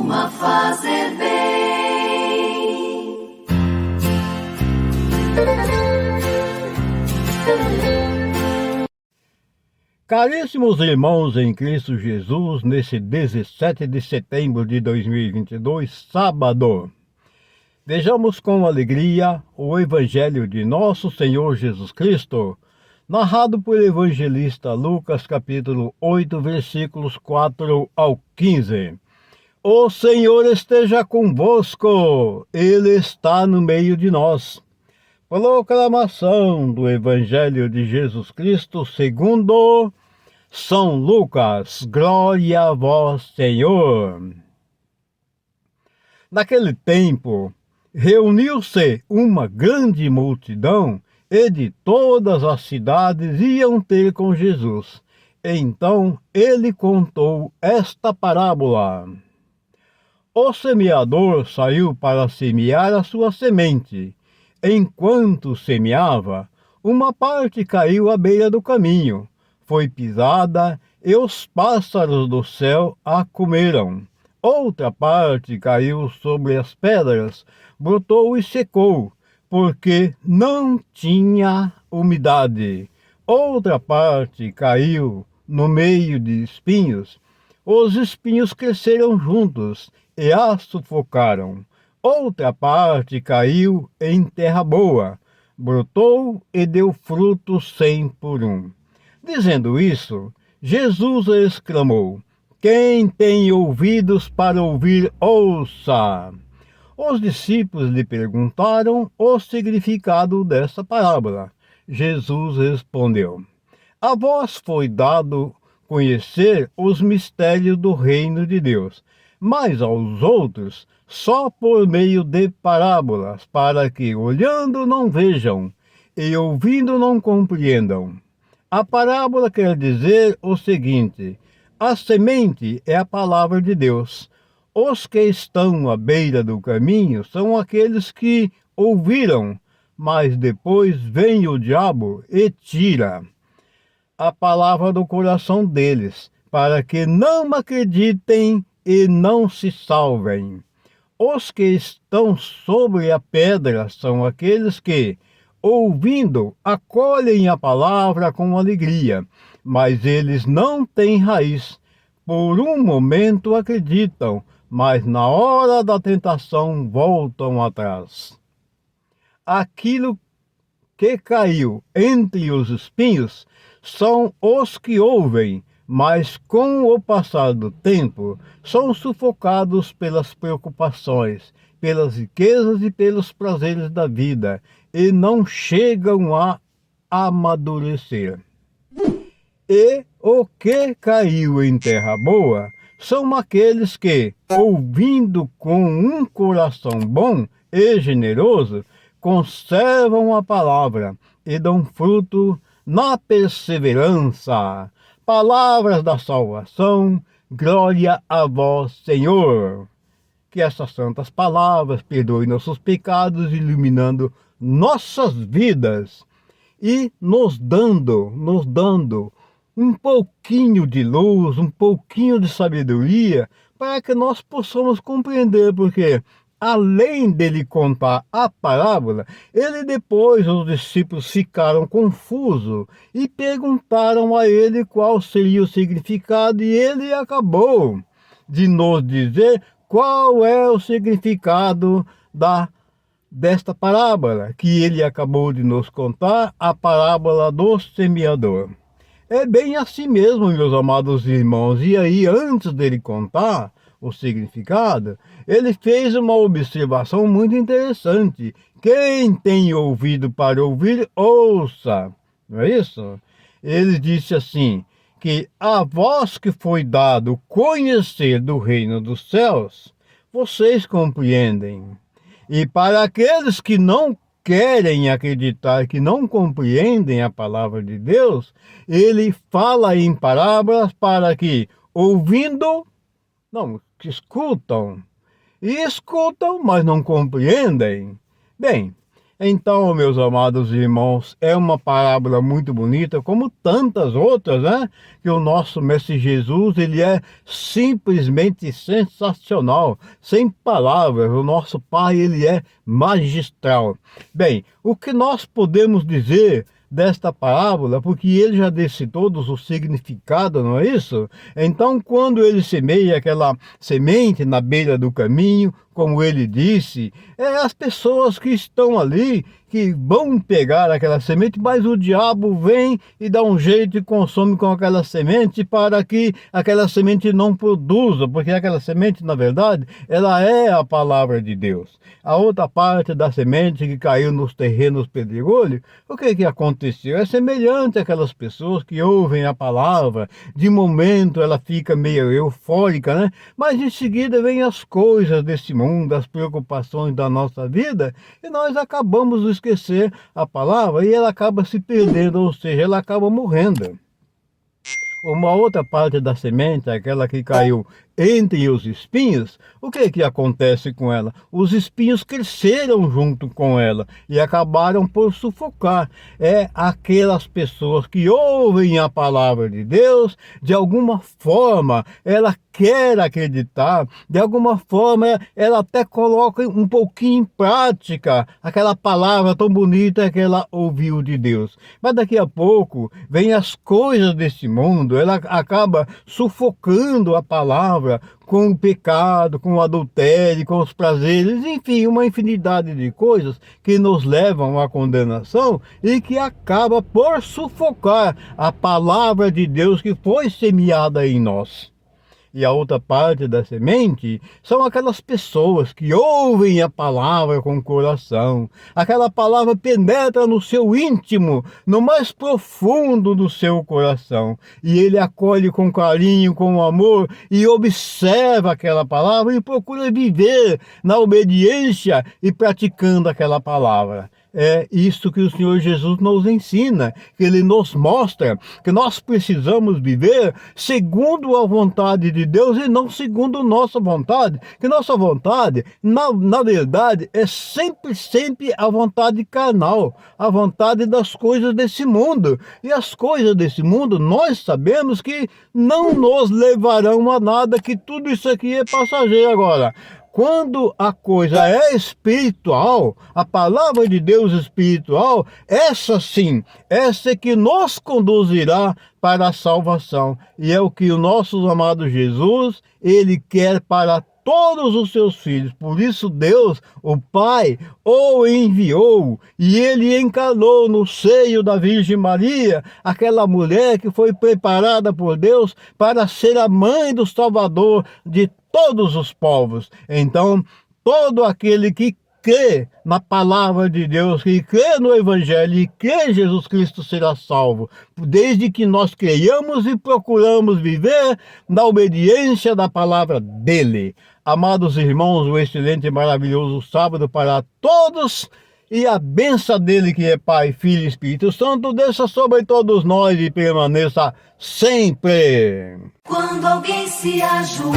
costuma fazer bem. Caríssimos irmãos em Cristo Jesus, nesse 17 de setembro de 2022, sábado, vejamos com alegria o Evangelho de Nosso Senhor Jesus Cristo, narrado por evangelista Lucas, capítulo 8, versículos 4 ao 15. O Senhor esteja convosco, Ele está no meio de nós. Proclamação do Evangelho de Jesus Cristo segundo São Lucas. Glória a vós, Senhor. Naquele tempo, reuniu-se uma grande multidão e de todas as cidades iam ter com Jesus. Então ele contou esta parábola. O semeador saiu para semear a sua semente. Enquanto semeava, uma parte caiu à beira do caminho, foi pisada e os pássaros do céu a comeram. Outra parte caiu sobre as pedras, brotou e secou, porque não tinha umidade. Outra parte caiu no meio de espinhos. Os espinhos cresceram juntos e a sufocaram. Outra parte caiu em terra boa, brotou e deu fruto 100 por um. Dizendo isso, Jesus exclamou: quem tem ouvidos para ouvir, ouça. Os discípulos lhe perguntaram o significado dessa parábola. Jesus respondeu: a vós foi dado conhecer os mistérios do reino de Deus, mas aos outros só por meio de parábolas, para que, olhando, não vejam, e ouvindo, não compreendam. A parábola quer dizer o seguinte: a semente é a palavra de Deus. Os que estão à beira do caminho são aqueles que ouviram, mas depois vem o diabo e tira a palavra do coração deles, para que não acreditem e não se salvem. Os que estão sobre a pedra são aqueles que, ouvindo, acolhem a palavra com alegria, mas eles não têm raiz. Por um momento acreditam, mas na hora da tentação voltam atrás. Aquilo que caiu entre os espinhos são os que ouvem, mas com o passar do tempo são sufocados pelas preocupações, pelas riquezas e pelos prazeres da vida, e não chegam a amadurecer. E o que caiu em terra boa são aqueles que, ouvindo com um coração bom e generoso, conservam a palavra e dão fruto na perseverança. Palavras da salvação, glória a vós, Senhor. Que essas santas palavras perdoem nossos pecados, iluminando nossas vidas e nos dando um pouquinho de luz, um pouquinho de sabedoria, para que nós possamos compreender, porque além dele contar a parábola, os discípulos ficaram confusos e perguntaram a ele qual seria o significado, e ele acabou de nos dizer qual é o significado desta parábola, que ele acabou de nos contar, a parábola do semeador. É bem assim mesmo, meus amados irmãos. E aí, antes dele contar o significado, ele fez uma observação muito interessante. Quem tem ouvido para ouvir, ouça. Não é isso? Ele disse assim, que a vós que foi dado conhecer do reino dos céus, vocês compreendem. E para aqueles que não querem acreditar, que não compreendem a palavra de Deus, ele fala em parábolas para que, ouvindo, não, que escutam, mas não compreendem. Bem, Então, meus amados irmãos, é uma parábola muito bonita, como tantas outras, né? Que o nosso Mestre Jesus, ele é simplesmente sensacional, sem palavras. O nosso Pai, ele é magistral. Bem, o que nós podemos dizer desta parábola, porque ele já disse todos o significado, não é isso? Então, quando ele semeia aquela semente na beira do caminho, como ele disse, as pessoas que estão ali, que vão pegar aquela semente, mas o diabo vem e dá um jeito e consome com aquela semente para que aquela semente não produza, porque aquela semente, na verdade, ela é a palavra de Deus. A outra parte da semente que caiu nos terrenos pedregulhos, o que aconteceu? É semelhante àquelas pessoas que ouvem a palavra, de momento ela fica meio eufórica, né? Mas em seguida vem as coisas desse mundo, as preocupações da nossa vida, e nós acabamos de esquecer a palavra e ela acaba se perdendo, ou seja, ela acaba morrendo. Uma outra parte da semente, aquela que caiu entre os espinhos, o que acontece com ela? Os espinhos cresceram junto com ela e acabaram por sufocar. É aquelas pessoas que ouvem a palavra de Deus, de alguma forma ela quer acreditar, de alguma forma ela até coloca um pouquinho em prática aquela palavra tão bonita que ela ouviu de Deus. Mas daqui a pouco vem as coisas desse mundo, ela acaba sufocando a palavra com o pecado, com o adultério, com os prazeres, enfim, uma infinidade de coisas que nos levam à condenação e que acaba por sufocar a palavra de Deus que foi semeada em nós. E a outra parte da semente são aquelas pessoas que ouvem a palavra com o coração. Aquela palavra penetra no seu íntimo, no mais profundo do seu coração. E ele acolhe com carinho, com amor e observa aquela palavra e procura viver na obediência e praticando aquela palavra. É isso que o Senhor Jesus nos ensina, que Ele nos mostra que nós precisamos viver segundo a vontade de Deus e não segundo nossa vontade. Que nossa vontade, na verdade, é sempre a vontade carnal, a vontade das coisas desse mundo. E as coisas desse mundo, nós sabemos que não nos levarão a nada, que tudo isso aqui é passageiro agora. Quando a coisa é espiritual, a palavra de Deus espiritual, essa sim, essa é que nos conduzirá para a salvação. E é o que o nosso amado Jesus, ele quer para todos os seus filhos. Por isso Deus, o Pai, o enviou e ele encarnou no seio da Virgem Maria, aquela mulher que foi preparada por Deus para ser a mãe do Salvador de todos os povos. Então, todo aquele que crê na palavra de Deus, que crê no Evangelho e crê em Jesus Cristo será salvo, desde que nós creiamos e procuramos viver na obediência da palavra dele. Amados irmãos, um excelente e maravilhoso sábado para todos, e a bênção dele, que é Pai, Filho e Espírito Santo, desça sobre todos nós e permaneça sempre. Quando alguém se ajoelha